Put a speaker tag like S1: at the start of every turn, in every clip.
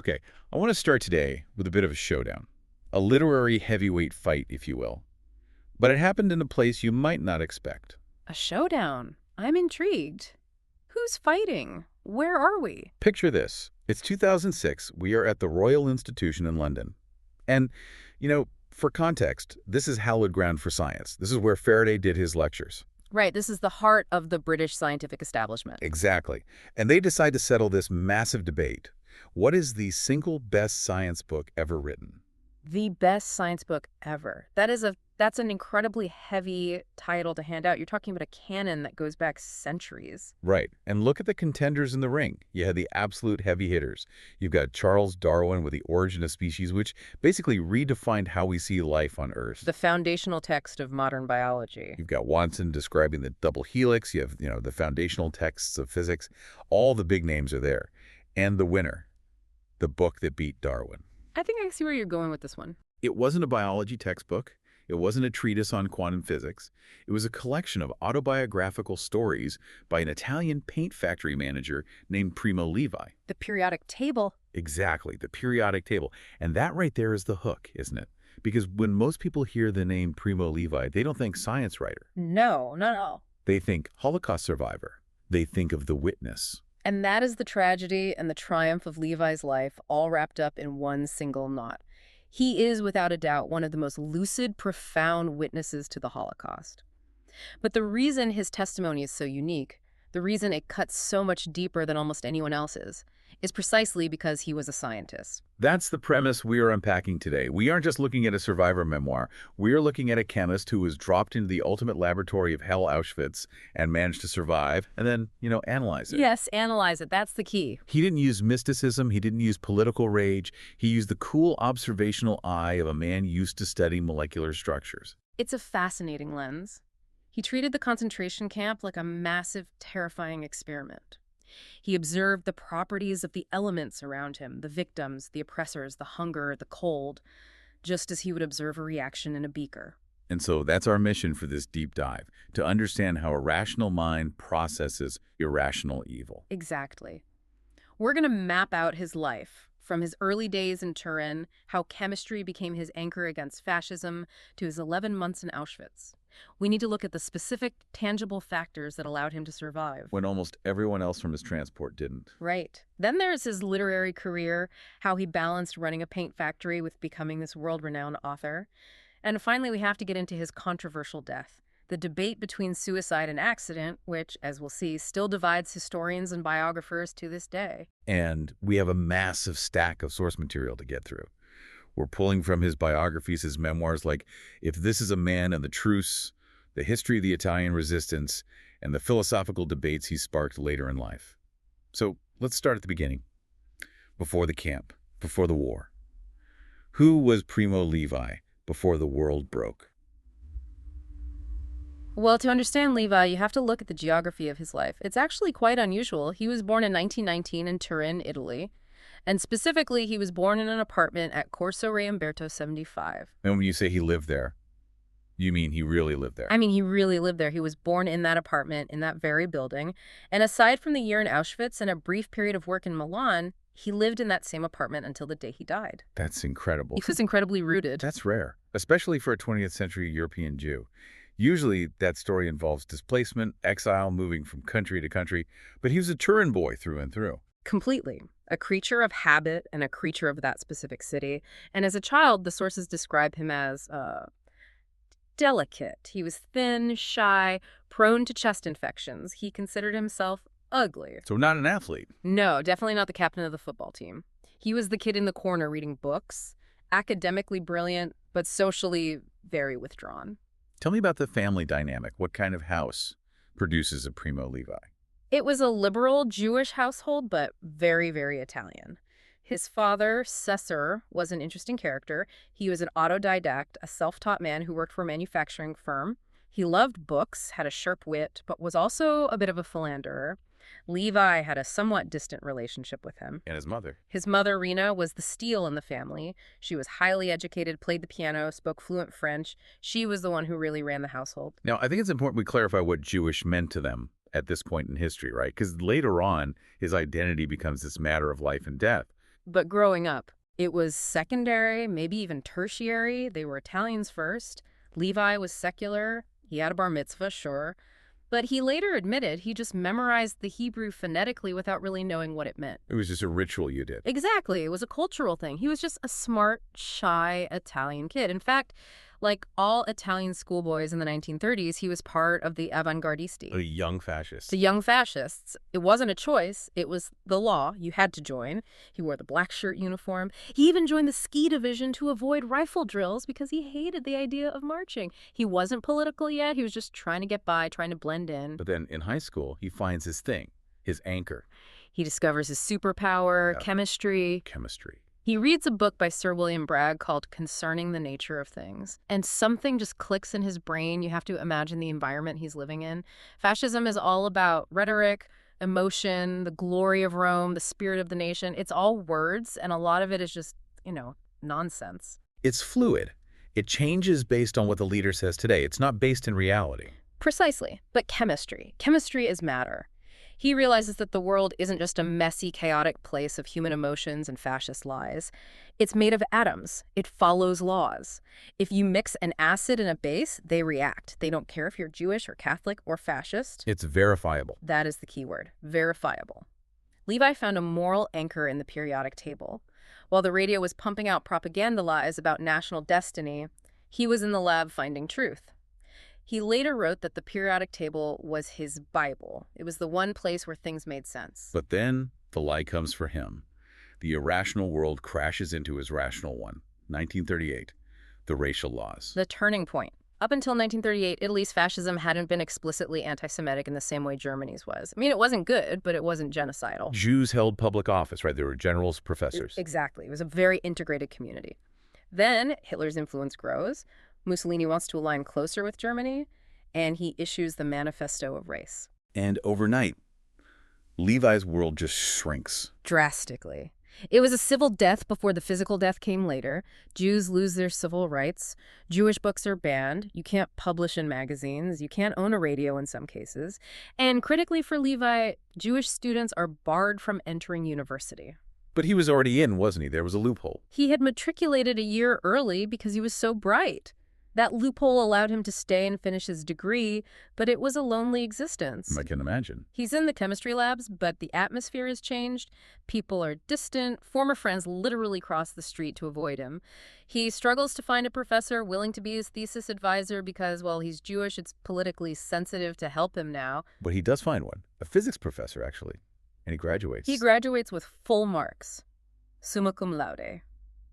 S1: Okay, I want to start today with a bit of a showdown. A literary heavyweight fight, if you will. But it happened in a place you might not expect.
S2: A showdown. I'm intrigued. Who's fighting? Where are we?
S1: Picture this. It's 2006. We are at the Royal Institution in London. And, for context, this is hallowed ground for science. This is where Faraday did his lectures.
S2: Right, this is the heart of the British scientific establishment.
S1: Exactly. And they decide to settle this massive debate. What is the single best science book ever written?
S2: The best science book ever. That's an incredibly heavy title to hand out. You're talking about a canon that goes back centuries.
S1: Right. And look at the contenders in the ring. You had the absolute heavy hitters. You've got Charles Darwin with The Origin of Species, which basically redefined how we see life on Earth.
S2: The foundational text of modern biology.
S1: You've got Watson describing the double helix. You have, the foundational texts of physics. All the big names are there. And the winner, the book that beat Darwin.
S2: I think I see where you're going with this one.
S1: It wasn't a biology textbook. It wasn't a treatise on quantum physics. It was a collection of autobiographical stories by an Italian paint factory manager named Primo Levi.
S2: The periodic table.
S1: Exactly, the periodic table. And that right there is the hook, isn't it? Because when most people hear the name Primo Levi, they don't think science writer.
S2: No, not at all.
S1: They think Holocaust survivor. They think of the witness.
S2: And that is the tragedy and the triumph of Levi's life, all wrapped up in one single knot. He is, without a doubt, one of the most lucid, profound witnesses to the Holocaust. But the reason his testimony is so unique, the reason it cuts so much deeper than almost anyone else's, is precisely because he was a scientist.
S1: That's the premise we are unpacking today. We aren't just looking at a survivor memoir. We are looking at a chemist who was dropped into the ultimate laboratory of hell, Auschwitz, and managed to survive, and then, analyze it.
S2: Yes, analyze it. That's the key.
S1: He didn't use mysticism. He didn't use political rage. He used the cool observational eye of a man used to study molecular structures.
S2: It's a fascinating lens. He treated the concentration camp like a massive, terrifying experiment. He observed the properties of the elements around him, the victims, the oppressors, the hunger, the cold, just as he would observe a reaction in a beaker.
S1: And so that's our mission for this deep dive, to understand how a rational mind processes irrational evil.
S2: Exactly. We're going to map out his life, from his early days in Turin, how chemistry became his anchor against fascism, to his 11 months in Auschwitz. We need to look at the specific, tangible factors that allowed him to survive.
S1: When almost everyone else from his transport didn't.
S2: Right. Then there's his literary career, how he balanced running a paint factory with becoming this world-renowned author. And finally, we have to get into his controversial death, the debate between suicide and accident, which, as we'll see, still divides historians and biographers to this day.
S1: And we have a massive stack of source material to get through. We're pulling from his biographies, his memoirs, like If This Is a Man and the Truce, the history of the Italian resistance, and the philosophical debates he sparked later in life. So let's start at the beginning. Before the camp, before the war. Who was Primo Levi before the world broke?
S2: Well, to understand Levi, you have to look at the geography of his life. It's actually quite unusual. He was born in 1919 in Turin, Italy. And specifically, he was born in an apartment at Corso Re Umberto 75.
S1: And when you say he lived there, you mean he really lived there?
S2: I mean, he really lived there. He was born in that apartment, in that very building. And aside from the year in Auschwitz and a brief period of work in Milan, he lived in that same apartment until the day he died.
S1: That's incredible.
S2: He was incredibly rooted.
S1: That's rare, especially for a 20th century European Jew. Usually, that story involves displacement, exile, moving from country to country. But he was a Turin boy through and through.
S2: Completely. A creature of habit and a creature of that specific city. And as a child, the sources describe him as delicate. He was thin, shy, prone to chest infections. He considered himself ugly.
S1: So not an athlete.
S2: No, definitely not the captain of the football team. He was the kid in the corner reading books, academically brilliant, but socially very withdrawn.
S1: Tell me about the family dynamic. What kind of house produces a Primo Levi?
S2: It was a liberal Jewish household, but very, very Italian. His father, Cesar, was an interesting character. He was an autodidact, a self-taught man who worked for a manufacturing firm. He loved books, had a sharp wit, but was also a bit of a philanderer. Levi had a somewhat distant relationship with him.
S1: And his mother?
S2: His mother, Rena, was the steel in the family. She was highly educated, played the piano, spoke fluent French. She was the one who really ran the household.
S1: Now, I think it's important we clarify what Jewish meant to them at this point in history, right? Because later on, his identity becomes this matter of life and death.
S2: But growing up, it was secondary, maybe even tertiary. They were Italians first. Levi was secular. He had a bar mitzvah, sure. But he later admitted he just memorized the Hebrew phonetically without really knowing what it meant.
S1: It was just a ritual you did.
S2: Exactly. It was a cultural thing. He was just a smart, shy Italian kid. In fact, like all Italian schoolboys in the 1930s, he was part of the avanguardisti.
S1: A young fascist.
S2: The young fascists. It wasn't a choice. It was the law. You had to join. He wore the black shirt uniform. He even joined the ski division to avoid rifle drills because he hated the idea of marching. He wasn't political yet. He was just trying to get by, trying to blend in.
S1: But then in high school, he finds his thing, his anchor.
S2: He discovers his superpower,
S1: Yeah.
S2: chemistry.
S1: Chemistry.
S2: He reads a book by Sir William Bragg called Concerning the Nature of Things, and something just clicks in his brain. You have to imagine the environment he's living in. Fascism is all about rhetoric, emotion, the glory of Rome, the spirit of the nation. It's all words, and a lot of it is just, nonsense.
S1: It's fluid. It changes based on what the leader says today. It's not based in reality.
S2: Precisely. But chemistry. Chemistry is matter. He realizes that the world isn't just a messy, chaotic place of human emotions and fascist lies. It's made of atoms. It follows laws. If you mix an acid and a base, they react. They don't care if you're Jewish or Catholic or fascist.
S1: It's verifiable.
S2: That is the key word, verifiable. Levi found a moral anchor in the periodic table. While the radio was pumping out propaganda lies about national destiny, he was in the lab finding truth. He later wrote that the periodic table was his Bible. It was the one place where things made sense.
S1: But then the lie comes for him. The irrational world crashes into his rational one. 1938, the racial laws.
S2: The turning point. Up until 1938, Italy's fascism hadn't been explicitly anti-Semitic in the same way Germany's was. I mean, it wasn't good, but it wasn't genocidal.
S1: Jews held public office, right? They were generals, professors.
S2: Exactly. It was a very integrated community. Then Hitler's influence grows. Mussolini wants to align closer with Germany, and he issues the Manifesto of Race.
S1: And overnight, Levi's world just shrinks.
S2: Drastically. It was a civil death before the physical death came later. Jews lose their civil rights. Jewish books are banned. You can't publish in magazines. You can't own a radio in some cases. And critically for Levi, Jewish students are barred from entering university.
S1: But he was already in, wasn't he? There was a loophole.
S2: He had matriculated a year early because he was so bright. That loophole allowed him to stay and finish his degree, but it was a lonely existence.
S1: I can imagine.
S2: He's in the chemistry labs, but the atmosphere has changed. People are distant. Former friends literally cross the street to avoid him. He struggles to find a professor willing to be his thesis advisor because, well, he's Jewish. It's politically sensitive to help him now.
S1: But he does find one. A physics professor, actually. And he graduates.
S2: He graduates with full marks, summa cum laude.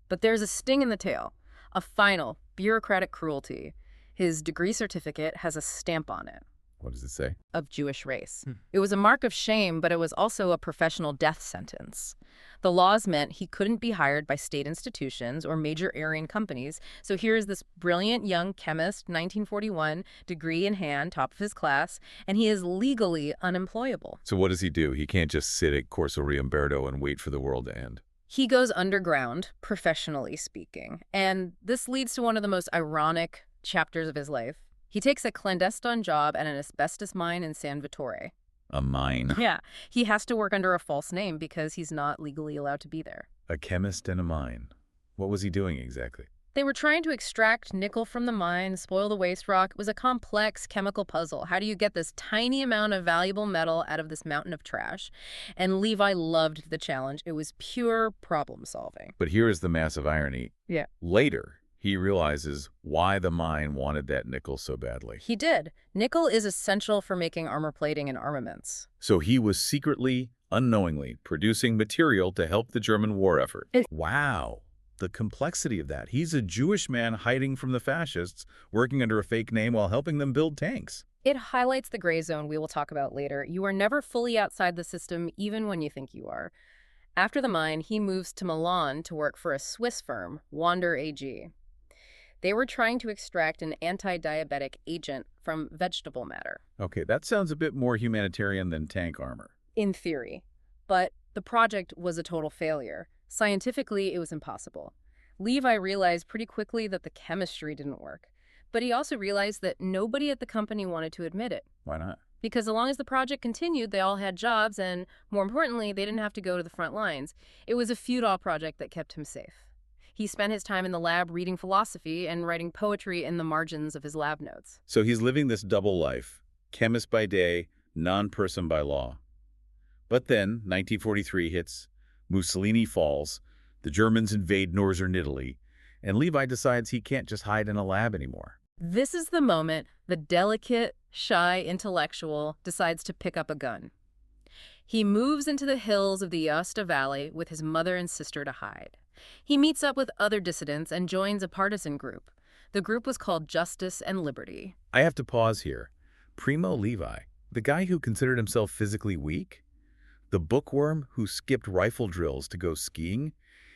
S2: But there's a sting in the tail, a final, bureaucratic cruelty. His degree certificate has a stamp on it.
S1: What does it say?
S2: Of Jewish race. It was a mark of shame, but it was also a professional death sentence. The laws meant he couldn't be hired by state institutions or major Aryan companies. So here's this brilliant young chemist, 1941, degree in hand, top of his class, and he is legally unemployable.
S1: So what does he do? He can't just sit at Corso Riumberto and wait for the world to end.
S2: He goes underground, professionally speaking, and this leads to one of the most ironic chapters of his life. He takes a clandestine job at an asbestos mine in San Vittore.
S1: A mine.
S2: Yeah, he has to work under a false name because he's not legally allowed to be there.
S1: A chemist in a mine. What was he doing exactly?
S2: They were trying to extract nickel from the mine, spoil the waste rock. It was a complex chemical puzzle. How do you get this tiny amount of valuable metal out of this mountain of trash? And Levi loved the challenge. It was pure problem solving.
S1: But here is the massive irony.
S2: Yeah.
S1: Later, he realizes why the mine wanted that nickel so badly.
S2: He did. Nickel is essential for making armor plating and armaments.
S1: So he was secretly, unknowingly, producing material to help the German war effort. Wow. The complexity of that. He's a Jewish man hiding from the fascists, working under a fake name while helping them build tanks.
S2: It highlights the gray zone we will talk about later. You are never fully outside the system, even when you think you are. After the mine, he moves to Milan to work for a Swiss firm, Wander AG. They were trying to extract an anti-diabetic agent from vegetable matter.
S1: Okay, that sounds a bit more humanitarian than tank armor.
S2: In theory. But the project was a total failure. Scientifically, it was impossible. Levi realized pretty quickly that the chemistry didn't work. But he also realized that nobody at the company wanted to admit it.
S1: Why not?
S2: because as long as the project continued, they all had jobs, and more importantly, they didn't have to go to the front lines. It was a futile project that kept him safe. He spent his time in the lab reading philosophy and writing poetry in the margins of his lab notes.
S1: So he's living this double life, chemist by day, non-person by law. But then, 1943 hits, Mussolini falls, the Germans invade northern Italy, and Levi decides he can't just hide in a lab anymore.
S2: This is the moment the delicate, shy intellectual decides to pick up a gun. He moves into the hills of the Aosta Valley with his mother and sister to hide. He meets up with other dissidents and joins a partisan group. The group was called Justice and Liberty.
S1: I have to pause here. Primo Levi, the guy who considered himself physically weak, the bookworm who skipped rifle drills to go skiing,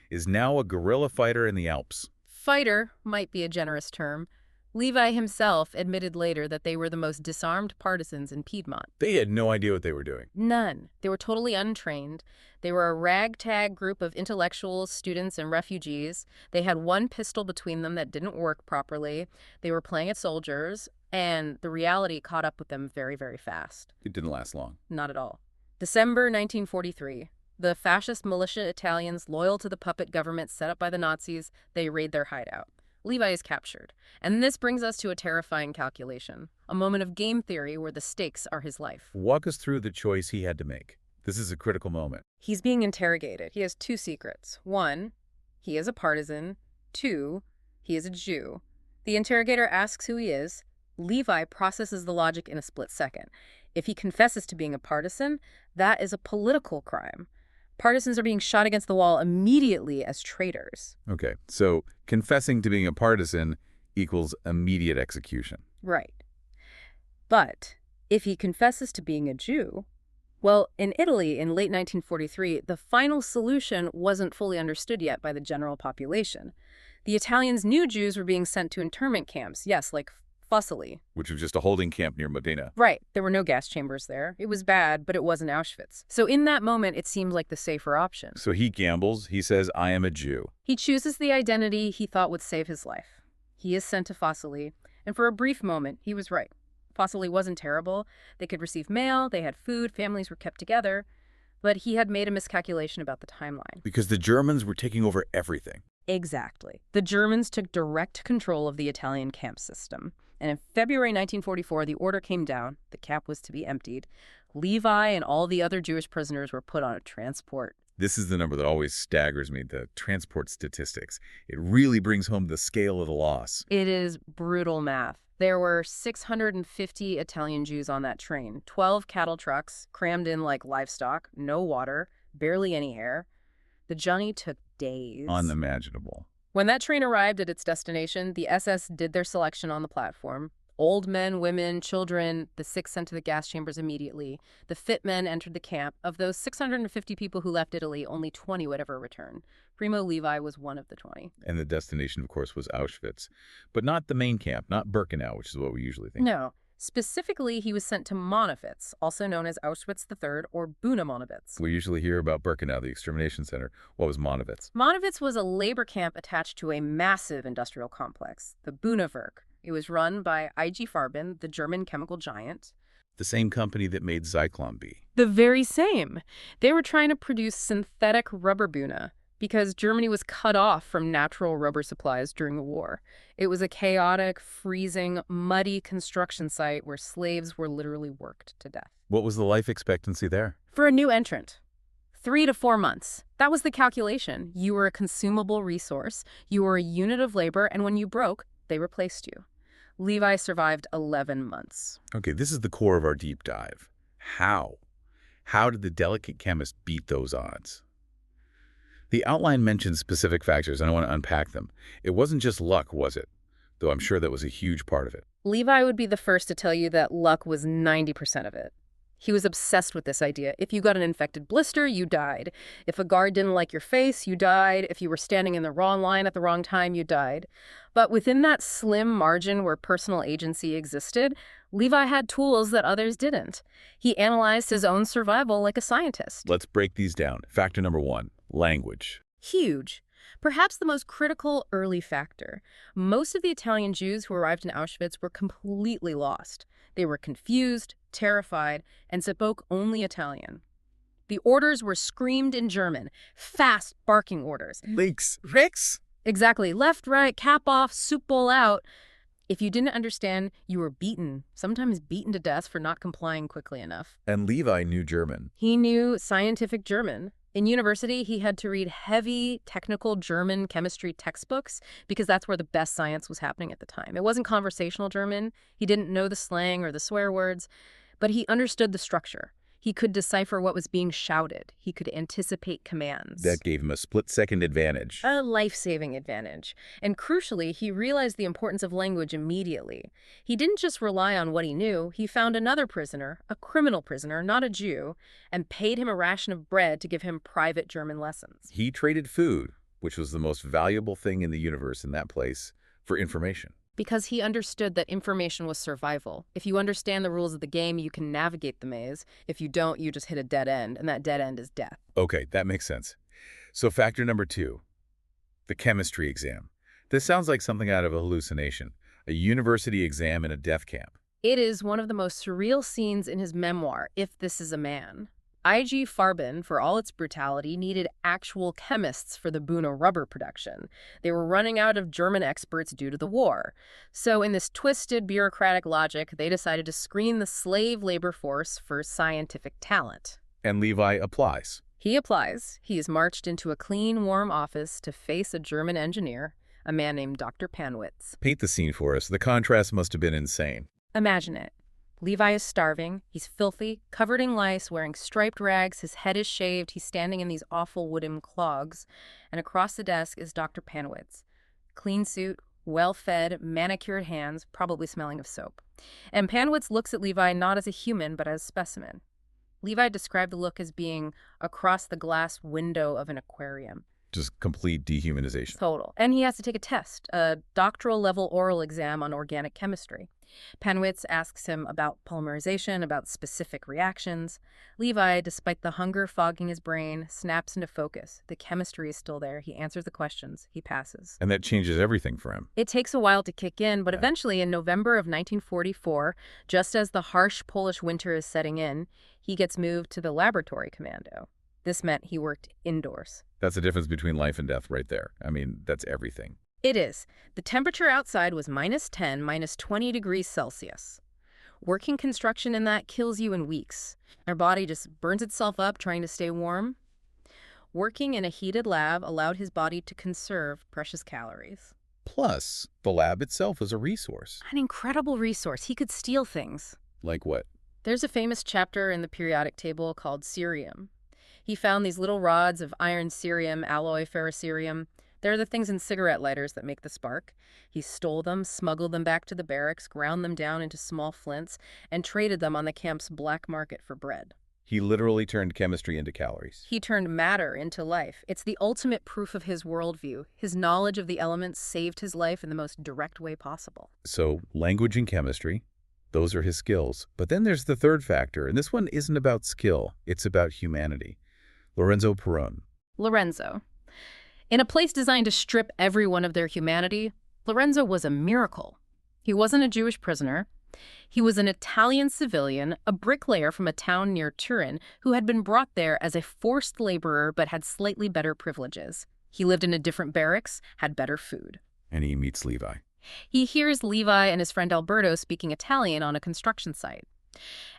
S1: is now a guerrilla fighter in the Alps.
S2: Fighter might be a generous term. Levi himself admitted later that they were the most disarmed partisans in Piedmont.
S1: They had no idea what they were doing.
S2: None. They were totally untrained. They were a ragtag group of intellectuals, students, and refugees. They had one pistol between them that didn't work properly. They were playing at soldiers, and the reality caught up with them very, very fast.
S1: It didn't last long.
S2: Not at all. December 1943. The fascist militia Italians, loyal to the puppet government set up by the Nazis, they raid their hideout. Levi is captured. And this brings us to a terrifying calculation, a moment of game theory where the stakes are his life.
S1: Walk us through the choice he had to make. This is a critical moment.
S2: He's being interrogated. He has two secrets. One, he is a partisan. Two, he is a Jew. The interrogator asks who he is. Levi processes the logic in a split second. If he confesses to being a partisan, that is a political crime. Partisans are being shot against the wall immediately as traitors.
S1: Okay, so confessing to being a partisan equals immediate execution.
S2: Right. But if he confesses to being a Jew, well, in Italy in late 1943, the final solution wasn't fully understood yet by the general population. The Italians knew Jews were being sent to internment camps, yes, like Fossili.
S1: Which was just a holding camp near Modena.
S2: Right. There were no gas chambers there. It was bad, but it wasn't Auschwitz. So in that moment, it seemed like the safer option.
S1: So he gambles. He says, I am a Jew.
S2: He chooses the identity he thought would save his life. He is sent to Fossili, and for a brief moment, he was right. Fossili wasn't terrible. They could receive mail, they had food, families were kept together. But he had made a miscalculation about the timeline.
S1: Because the Germans were taking over everything.
S2: Exactly. The Germans took direct control of the Italian camp system. And in February 1944, the order came down. The camp was to be emptied. Levi and all the other Jewish prisoners were put on a transport.
S1: This is the number that always staggers me, the transport statistics. It really brings home the scale of the loss.
S2: It is brutal math. There were 650 Italian Jews on that train, 12 cattle trucks crammed in like livestock, no water, barely any air. The journey took days.
S1: Unimaginable.
S2: When that train arrived at its destination, the SS did their selection on the platform. Old men, women, children, the sick sent to the gas chambers immediately. The fit men entered the camp. Of those 650 people who left Italy, only 20 would ever return. Primo Levi was one of the 20.
S1: And the destination, of course, was Auschwitz. But not the main camp, not Birkenau, which is what we usually think.
S2: No. Specifically, he was sent to Monowitz, also known as Auschwitz III or Buna Monowitz.
S1: We usually hear about Birkenau, the extermination center. What was Monowitz?
S2: Monowitz was a labor camp attached to a massive industrial complex, the Bunawerk. It was run by IG Farben, the German chemical giant.
S1: The same company that made Zyklon B.
S2: The very same. They were trying to produce synthetic rubber Buna because Germany was cut off from natural rubber supplies during the war. It was a chaotic, freezing, muddy construction site where slaves were literally worked to death.
S1: What was the life expectancy there?
S2: For a new entrant, 3 to 4 months. That was the calculation. You were a consumable resource, you were a unit of labor, and when you broke, they replaced you. Levi survived 11 months.
S1: Okay, this is the core of our deep dive. How? How did the delicate chemist beat those odds? The outline mentions specific factors, and I want to unpack them. It wasn't just luck, was it? Though I'm sure that was a huge part of it.
S2: Levi would be the first to tell you that luck was 90% of it. He was obsessed with this idea. If you got an infected blister, you died. If a guard didn't like your face, you died. If you were standing in the wrong line at the wrong time, you died. But within that slim margin where personal agency existed, Levi had tools that others didn't. He analyzed his own survival like a scientist.
S1: Let's break these down. Factor number 1, language.
S2: Huge. Perhaps the most critical early factor. Most of the Italian Jews who arrived in Auschwitz were completely lost. They were confused, terrified, and spoke only Italian. The orders were screamed in German, fast, barking orders.
S1: Links. Rex?
S2: Exactly. Left, right, cap off, soup bowl out. If you didn't understand, you were beaten, sometimes beaten to death for not complying quickly enough.
S1: And Levi knew German.
S2: He knew scientific German. In university, he had to read heavy, technical German chemistry textbooks because that's where the best science was happening at the time. It wasn't conversational German. He didn't know the slang or the swear words, but he understood the structure. He could decipher what was being shouted. He could anticipate commands.
S1: That gave him a split-second advantage.
S2: A life-saving advantage. And crucially, he realized the importance of language immediately. He didn't just rely on what he knew. He found another prisoner, a criminal prisoner, not a Jew, and paid him a ration of bread to give him private German lessons.
S1: He traded food, which was the most valuable thing in the universe in that place, for information.
S2: Because he understood that information was survival. If you understand the rules of the game, you can navigate the maze. If you don't, you just hit a dead end, and that dead end is death.
S1: Okay, that makes sense. So factor number 2, the chemistry exam. This sounds like something out of a hallucination, a university exam in a death camp.
S2: It is one of the most surreal scenes in his memoir, If This Is a Man. IG Farben, for all its brutality, needed actual chemists for the Buna rubber production. They were running out of German experts due to the war. So in this twisted bureaucratic logic, they decided to screen the slave labor force for scientific talent.
S1: And Levi applies.
S2: He applies. He is marched into a clean, warm office to face a German engineer, a man named Dr. Panwitz.
S1: Paint the scene for us. The contrast must have been insane.
S2: Imagine it. Levi is starving. He's filthy, covered in lice, wearing striped rags. His head is shaved. He's standing in these awful wooden clogs. And across the desk is Dr. Panwitz. Clean suit, well-fed, manicured hands, probably smelling of soap. And Panwitz looks at Levi not as a human, but as a specimen. Levi described the look as being across the glass window of an aquarium.
S1: Just complete dehumanization.
S2: Total. And he has to take a test, a doctoral-level oral exam on organic chemistry. Panwitz asks him about polymerization, about specific reactions. Levi, despite the hunger fogging his brain, snaps into focus. The chemistry is still there. He answers the questions. He passes.
S1: And that changes everything for him.
S2: It takes a while to kick in, but eventually in November of 1944, just as the harsh Polish winter is setting in, he gets moved to the laboratory commando. This meant he worked indoors.
S1: That's the difference between life and death right there. I mean, that's everything.
S2: It is. The temperature outside was -10, -20 degrees Celsius. Working construction in that kills you in weeks. Our body just burns itself up trying to stay warm. Working in a heated lab allowed his body to conserve precious calories.
S1: Plus, the lab itself was a resource.
S2: An incredible resource. He could steal things.
S1: Like what?
S2: There's a famous chapter in the periodic table called cerium. He found these little rods of iron cerium, alloy ferrocerium. They're the things in cigarette lighters that make the spark. He stole them, smuggled them back to the barracks, ground them down into small flints, and traded them on the camp's black market for bread.
S1: He literally turned chemistry into calories.
S2: He turned matter into life. It's the ultimate proof of his worldview. His knowledge of the elements saved his life in the most direct way possible.
S1: So, language and chemistry, those are his skills. But then there's the third factor, and this one isn't about skill. It's about humanity. Lorenzo Peron.
S2: Lorenzo. In a place designed to strip everyone of their humanity, Lorenzo was a miracle. He wasn't a Jewish prisoner. He was an Italian civilian, a bricklayer from a town near Turin, who had been brought there as a forced laborer but had slightly better privileges. He lived in a different barracks, had better food.
S1: And he meets Levi.
S2: He hears Levi and his friend Alberto speaking Italian on a construction site.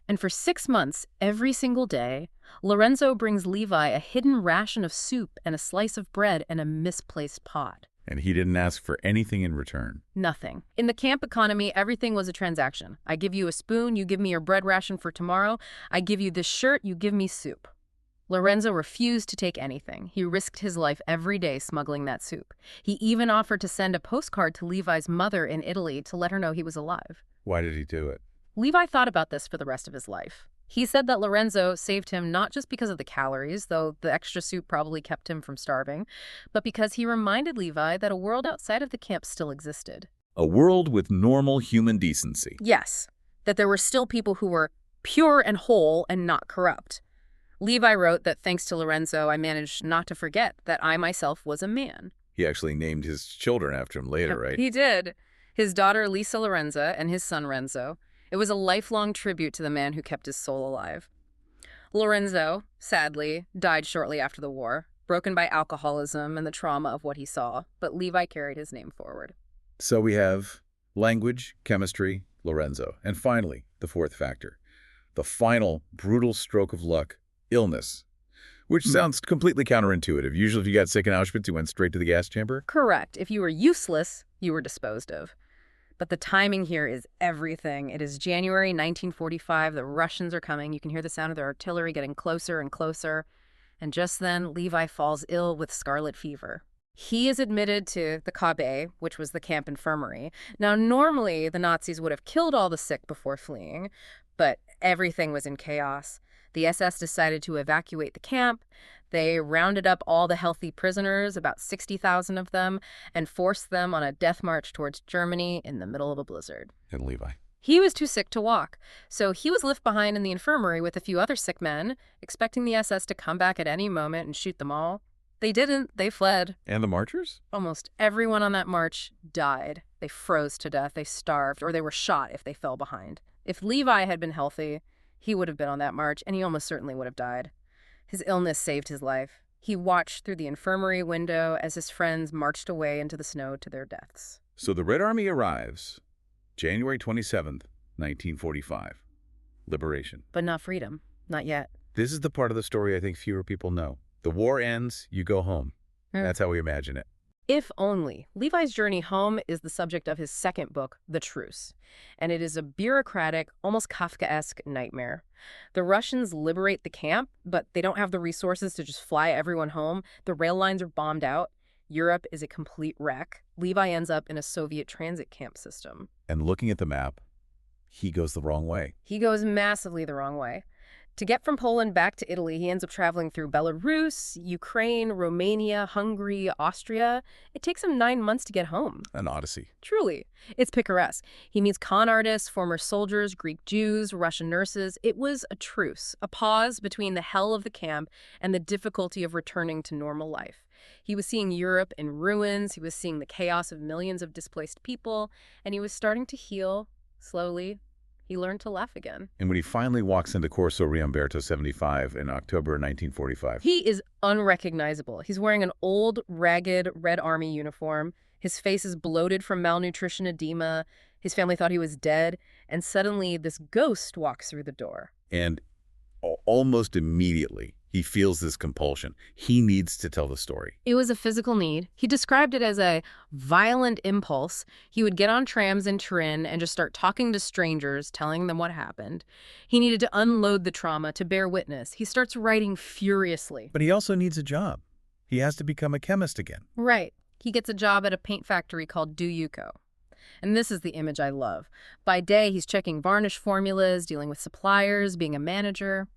S2: And for 6 months, every single day, Lorenzo brings Levi a hidden ration of soup and a slice of bread and a misplaced pot.
S1: And he didn't ask for anything in return.
S2: Nothing. In the camp economy, everything was a transaction. I give you a spoon, you give me your bread ration for tomorrow. I give you this shirt, you give me soup. Lorenzo refused to take anything. He risked his life every day smuggling that soup. He even offered to send a postcard to Levi's mother in Italy to let her know he was alive.
S1: Why did he do it?
S2: Levi thought about this for the rest of his life. He said that Lorenzo saved him not just because of the calories, though the extra soup probably kept him from starving, but because he reminded Levi that a world outside of the camp still existed.
S1: A world with normal human decency.
S2: Yes, that there were still people who were pure and whole and not corrupt. Levi wrote that thanks to Lorenzo, I managed not to forget that I myself was a man.
S1: He actually named his children after him later, right?
S2: He did. His daughter Lisa Lorenza and his son Renzo. It was a lifelong tribute to the man who kept his soul alive. Lorenzo, sadly, died shortly after the war, broken by alcoholism and the trauma of what he saw, but Levi carried his name forward.
S1: So we have language, chemistry, Lorenzo. And finally, the fourth factor, the final brutal stroke of luck, illness, which sounds completely counterintuitive. Usually if you got sick in Auschwitz, you went straight to the gas chamber.
S2: Correct. If you were useless, you were disposed of. But the timing here is everything. It is January 1945. The Russians are coming. You can hear the sound of their artillery getting closer and closer. And just then, Levi falls ill with scarlet fever. He is admitted to the KB, which was the camp infirmary. Now, normally, the Nazis would have killed all the sick before fleeing, but everything was in chaos. The SS decided to evacuate the camp. They rounded up all the healthy prisoners, about 60,000 of them, and forced them on a death march towards Germany in the middle of a blizzard.
S1: And Levi.
S2: He was too sick to walk, so he was left behind in the infirmary with a few other sick men, expecting the SS to come back at any moment and shoot them all. They didn't. They fled.
S1: And the marchers?
S2: Almost everyone on that march died. They froze to death, they starved, or they were shot if they fell behind. If Levi had been healthy, he would have been on that march, and he almost certainly would have died. His illness saved his life. He watched through the infirmary window as his friends marched away into the snow to their deaths.
S1: So the Red Army arrives January 27th, 1945. Liberation.
S2: But not freedom. Not yet.
S1: This is the part of the story I think fewer people know. The war ends, you go home. That's how we imagine it.
S2: If only. Levi's journey home is the subject of his second book, The Truce, and it is a bureaucratic, almost Kafkaesque nightmare. The Russians liberate the camp, but they don't have the resources to just fly everyone home. The rail lines are bombed out. Europe is a complete wreck. Levi ends up in a Soviet transit camp system.
S1: And looking at the map, he goes the wrong way.
S2: He goes massively the wrong way. To get from Poland back to Italy, he ends up traveling through Belarus, Ukraine, Romania, Hungary, Austria. It takes him 9 months to get home.
S1: An odyssey.
S2: Truly. It's picaresque. He meets con artists, former soldiers, Greek Jews, Russian nurses. It was a truce, a pause between the hell of the camp and the difficulty of returning to normal life. He was seeing Europe in ruins, he was seeing the chaos of millions of displaced people, and he was starting to heal, slowly. He learned to laugh again.
S1: And when he finally walks into Corso Riomberto 75 in October 1945...
S2: he is unrecognizable. He's wearing an old, ragged Red Army uniform. His face is bloated from malnutrition edema. His family thought he was dead. And suddenly, this ghost walks through the door.
S1: And almost immediately, he feels this compulsion. He needs to tell the story.
S2: It was a physical need. He described it as a violent impulse. He would get on trams in Turin and just start talking to strangers, telling them what happened. He needed to unload the trauma, to bear witness. He starts writing furiously.
S1: But he also needs a job. He has to become a chemist again.
S2: Right. He gets a job at a paint factory called Duyuko. And this is the image I love. By day, he's checking varnish formulas, dealing with suppliers, being a manager.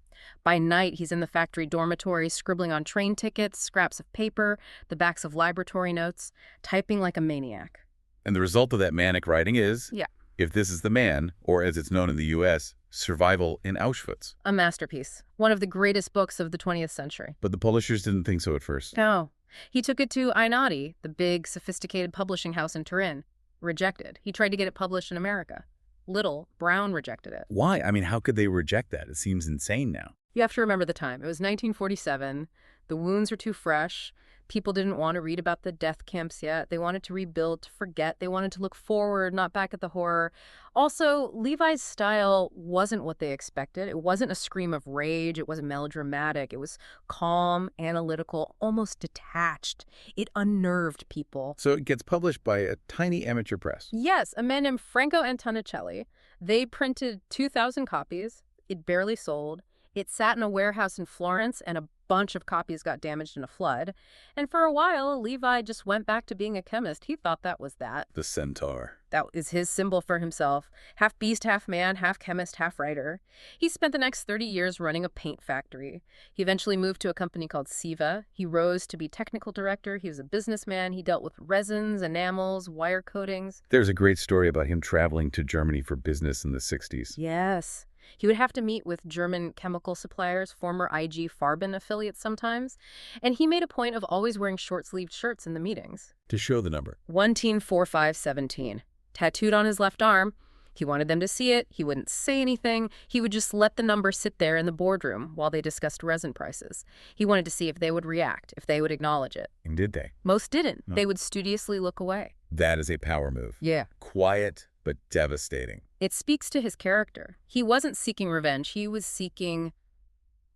S2: By night, he's in the factory dormitory, scribbling on train tickets, scraps of paper, the backs of laboratory notes, typing like a maniac.
S1: And the result of that manic writing is, if this is the man, or as it's known in the U.S., Survival in Auschwitz.
S2: A masterpiece. One of the greatest books of the 20th century.
S1: But the publishers didn't think so at first.
S2: No. He took it to Einati, the big, sophisticated publishing house in Turin. Rejected. He tried to get it published in America. Little, Brown rejected it.
S1: Why? I mean, how could they reject that? It seems insane now.
S2: You have to remember the time. It was 1947. The wounds were too fresh. People didn't want to read about the death camps yet. They wanted to rebuild, to forget. They wanted to look forward, not back at the horror. Also, Levi's style wasn't what they expected. It wasn't a scream of rage. It wasn't melodramatic. It was calm, analytical, almost detached. It unnerved people.
S1: So it gets published by a tiny amateur press.
S2: Yes, a man named Franco Antonicelli. They printed 2,000 copies. It barely sold. It sat in a warehouse in Florence, and a bunch of copies got damaged in a flood. And for a while, Levi just went back to being a chemist. He thought that was that.
S1: The centaur.
S2: That is his symbol for himself. Half beast, half man, half chemist, half writer. He spent the next 30 years running a paint factory. He eventually moved to a company called Siva. He rose to be technical director. He was a businessman. He dealt with resins, enamels, wire coatings.
S1: There's a great story about him traveling to Germany for business in the 60s.
S2: Yes. He would have to meet with German chemical suppliers, former IG Farben affiliates sometimes, and he made a point of always wearing short-sleeved shirts in the meetings.
S1: To show the number.
S2: 1-teen-4-5-17. Tattooed on his left arm, He wanted them to see it. He wouldn't say anything. He would just let the number sit there in the boardroom while they discussed resin prices. He wanted to see if they would react, if they would acknowledge it.
S1: And did they?
S2: Most didn't.
S1: No.
S2: They would studiously look away.
S1: That is a power move.
S2: Yeah.
S1: Quiet, but devastating.
S2: It speaks to his character. He wasn't seeking revenge. He was seeking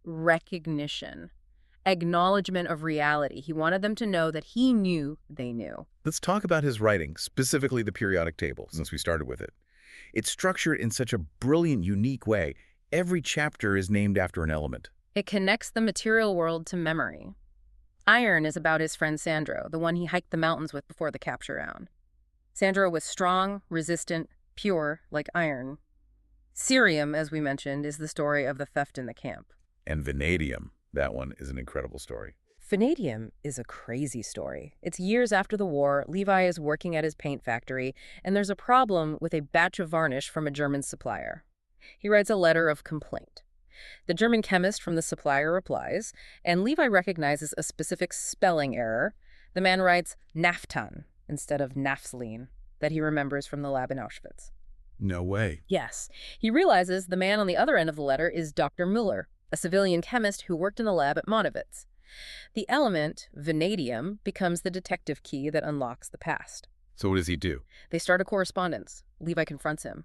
S2: recognition, acknowledgement of reality. He wanted them to know that he knew they knew.
S1: Let's talk about his writing, specifically the periodic table, since we started with it. It's structured in such a brilliant, unique way. Every chapter is named after an element.
S2: It connects the material world to memory. Iron is about his friend Sandro, the one he hiked the mountains with before the capture round. Sandro was strong, resistant, pure, like iron. Cerium, as we mentioned, is the story of the theft in the camp.
S1: And vanadium, that one is an incredible story.
S2: Vanadium is a crazy story. It's years after the war. Levi is working at his paint factory, and there's a problem with a batch of varnish from a German supplier. He writes a letter of complaint. The German chemist from the supplier replies, and Levi recognizes a specific spelling error. The man writes naphthalene instead of naphthalene that he remembers from the lab in Auschwitz.
S1: No way.
S2: Yes. He realizes the man on the other end of the letter is Dr. Müller, a civilian chemist who worked in the lab at Monowitz. The element, vanadium, becomes the detective key that unlocks the past.
S1: So what does he do?
S2: They start a correspondence. Levi confronts him.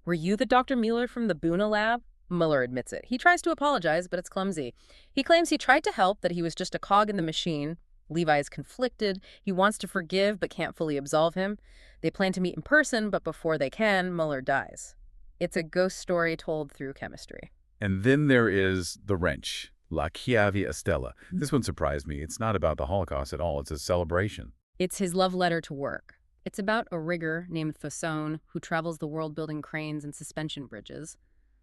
S2: Were you the Dr. Müller from the Buna lab? Müller admits it. He tries to apologize, but it's clumsy. He claims he tried to help, that he was just a cog in the machine. Levi is conflicted. He wants to forgive, but can't fully absolve him. They plan to meet in person, but before they can, Müller dies. It's a ghost story told through chemistry.
S1: And then there is the wrench, La Chiave Estella. This one surprised me. It's not about the Holocaust at all. It's a celebration.
S2: It's his love letter to work. It's about a rigger named Fasson who travels the world building cranes and suspension bridges.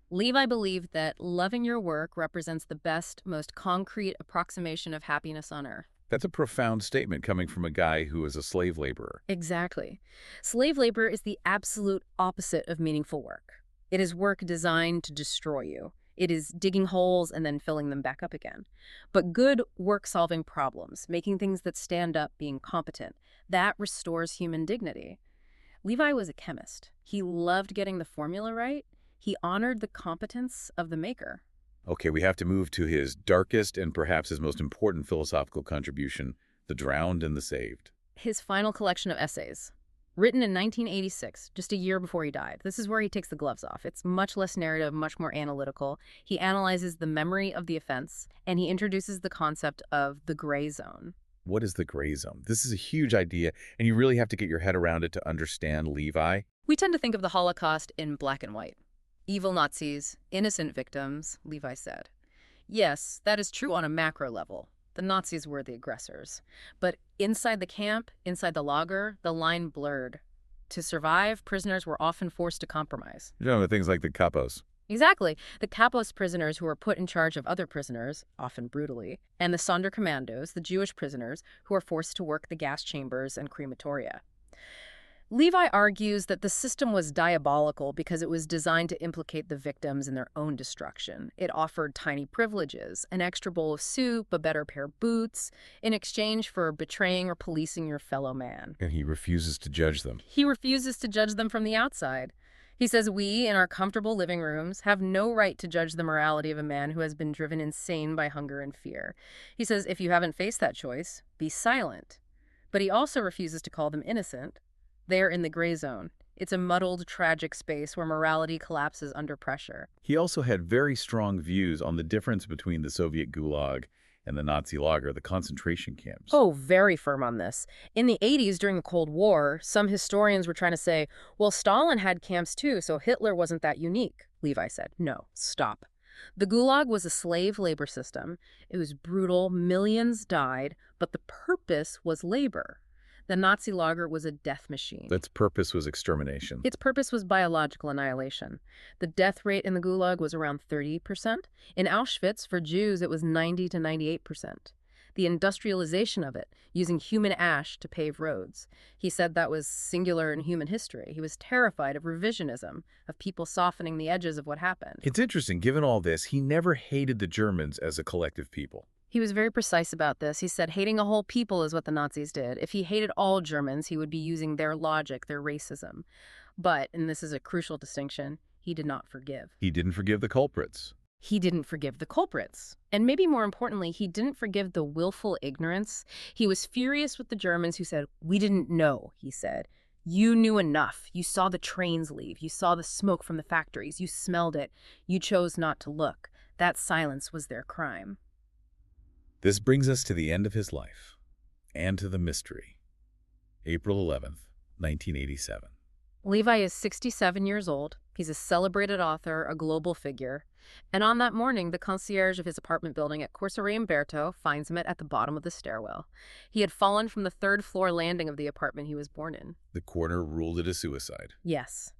S2: Levi believed that loving your work represents the best, most concrete approximation of happiness on earth.
S1: That's a profound statement coming from a guy who is a slave laborer.
S2: Exactly. Slave labor is the absolute opposite of meaningful work. It is work designed to destroy you. It is digging holes and then filling them back up again. But good work-solving problems, making things that stand up, being competent, that restores human dignity. Levi was a chemist. He loved getting the formula right. He honored the competence of the maker.
S1: Okay, we have to move to his darkest and perhaps his most important philosophical contribution, The Drowned and the Saved.
S2: His final collection of essays, written in 1986, just a year before he died. This is where he takes the gloves off. It's much less narrative, much more analytical. He analyzes the memory of the offense, and he introduces the concept of the gray zone.
S1: What is the gray zone? This is a huge idea, and you really have to get your head around it to understand Levi.
S2: We tend to think of the Holocaust in black and white. Evil Nazis, innocent victims, Levi said. Yes, that is true on a macro level. The Nazis were the aggressors. But inside the camp, inside the lager, the line blurred. To survive, prisoners were often forced to compromise.
S1: You know, things like the capos.
S2: Exactly. The Kapos prisoners who were put in charge of other prisoners, often brutally, and the Sonderkommandos, the Jewish prisoners, who were forced to work the gas chambers and crematoria. Levi argues that the system was diabolical because it was designed to implicate the victims in their own destruction. It offered tiny privileges, an extra bowl of soup, a better pair of boots, in exchange for betraying or policing your fellow man.
S1: And he refuses to judge them.
S2: He refuses to judge them from the outside. He says we, in our comfortable living rooms, have no right to judge the morality of a man who has been driven insane by hunger and fear. He says if you haven't faced that choice, be silent. But he also refuses to call them innocent. They're in the gray zone. It's a muddled, tragic space where morality collapses under pressure.
S1: He also had very strong views on the difference between the Soviet Gulag and the Nazi lager, the concentration camps.
S2: Oh, very firm on this. In the 80s, during the Cold War, some historians were trying to say, well, Stalin had camps too, so Hitler wasn't that unique. Levi said, no, stop. The Gulag was a slave labor system. It was brutal, millions died, but the purpose was labor. The Nazi lager was a death machine.
S1: Its purpose was extermination.
S2: Its purpose was biological annihilation. The death rate in the Gulag was around 30%. In Auschwitz, for Jews, it was 90 to 98%. The industrialization of it, using human ash to pave roads. He said that was singular in human history. He was terrified of revisionism, of people softening the edges of what happened.
S1: It's interesting, given all this, he never hated the Germans as a collective people.
S2: He was very precise about this. He said hating a whole people is what the Nazis did. If he hated all Germans, he would be using their logic, their racism. But, and this is a crucial distinction, he did not forgive.
S1: He didn't forgive the culprits.
S2: He didn't forgive the culprits. And maybe more importantly, he didn't forgive the willful ignorance. He was furious with the Germans who said, "We didn't know," he said. "You knew enough. You saw the trains leave. You saw the smoke from the factories. You smelled it. You chose not to look. That silence was their crime."
S1: This brings us to the end of his life, and to the mystery. April 11th, 1987.
S2: Levi is 67 years old. He's a celebrated author, a global figure. And on that morning, the concierge of his apartment building at Corso Umberto finds him at the bottom of the stairwell. He had fallen from the third-floor landing of the apartment he was born in.
S1: The coroner ruled it a suicide.
S2: Yes.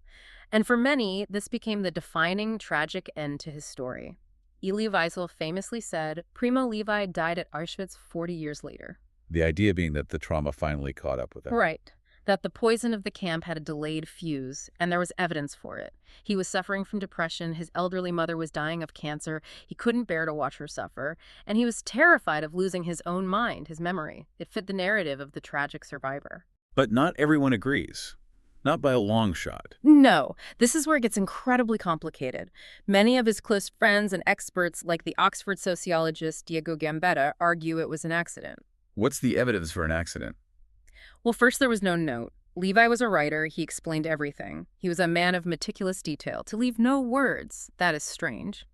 S2: And for many, this became the defining, tragic end to his story. Elie Wiesel famously said, "Primo Levi died at Auschwitz 40 years later."
S1: The idea being that the trauma finally caught up with him.
S2: Right. That the poison of the camp had a delayed fuse, and there was evidence for it. He was suffering from depression, his elderly mother was dying of cancer, he couldn't bear to watch her suffer, and he was terrified of losing his own mind, his memory. It fit the narrative of the tragic survivor.
S1: But not everyone agrees. Not by a long shot.
S2: No, this is where it gets incredibly complicated. Many of his close friends and experts, like the Oxford sociologist Diego Gambetta, argue it was an accident.
S1: What's the evidence for an accident?
S2: Well, first, there was no note. Levi was a writer. He explained everything. He was a man of meticulous detail. To leave no words, that is strange.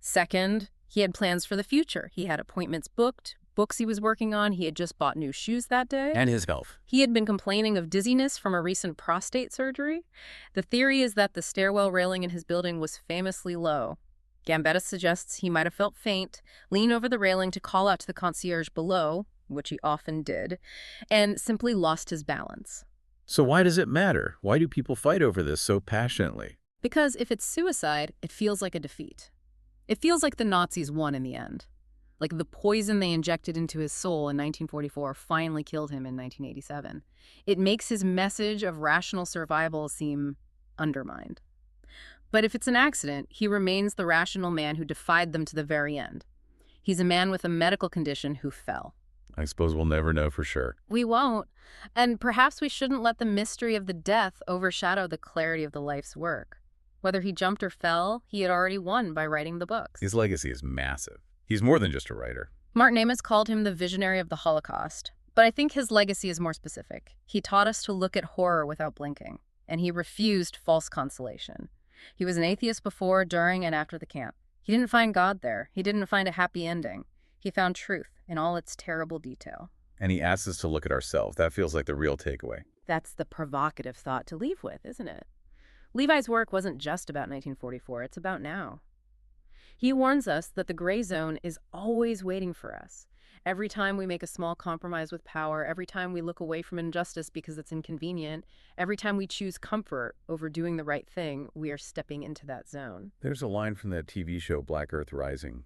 S2: Second, he had plans for the future. He had appointments booked, books he was working on. He had just bought new shoes that day.
S1: And his health.
S2: He had been complaining of dizziness from a recent prostate surgery. The theory is that the stairwell railing in his building was famously low. Gambetta suggests he might have felt faint, leaned over the railing to call out to the concierge below, which he often did, and simply lost his balance.
S1: So why does it matter? Why do people fight over this so passionately?
S2: Because if it's suicide, it feels like a defeat. It feels like the Nazis won in the end. Like the poison they injected into his soul in 1944 finally killed him in 1987. It makes his message of rational survival seem undermined. But if it's an accident, he remains the rational man who defied them to the very end. He's a man with a medical condition who fell.
S1: I suppose we'll never know for sure.
S2: We won't. And perhaps we shouldn't let the mystery of the death overshadow the clarity of the life's work. Whether he jumped or fell, he had already won by writing the books.
S1: His legacy is massive. He's more than just a writer.
S2: Martin Amis called him the visionary of the Holocaust. But I think his legacy is more specific. He taught us to look at horror without blinking. And he refused false consolation. He was an atheist before, during, and after the camp. He didn't find God there. He didn't find a happy ending. He found truth in all its terrible detail.
S1: And he asks us to look at ourselves. That feels like the real takeaway.
S2: That's the provocative thought to leave with, isn't it? Levi's work wasn't just about 1944, it's about now. He warns us that the gray zone is always waiting for us. Every time we make a small compromise with power, every time we look away from injustice because it's inconvenient, every time we choose comfort over doing the right thing, we are stepping into that zone.
S1: There's a line from that TV show Black Earth Rising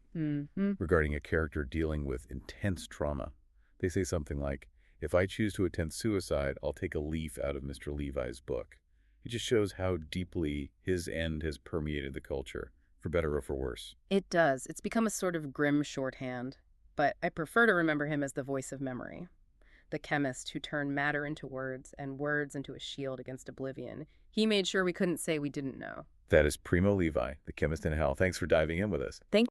S1: regarding a character dealing with intense trauma. They say something like, "If I choose to attempt suicide, I'll take a leaf out of Mr. Levi's book." It just shows how deeply his end has permeated the culture, for better or for worse.
S2: It does. It's become a sort of grim shorthand. But I prefer to remember him as the voice of memory, the chemist who turned matter into words and words into a shield against oblivion. He made sure we couldn't say we didn't know.
S1: That is Primo Levi, the chemist in hell. Thanks for diving in with us.
S2: Thank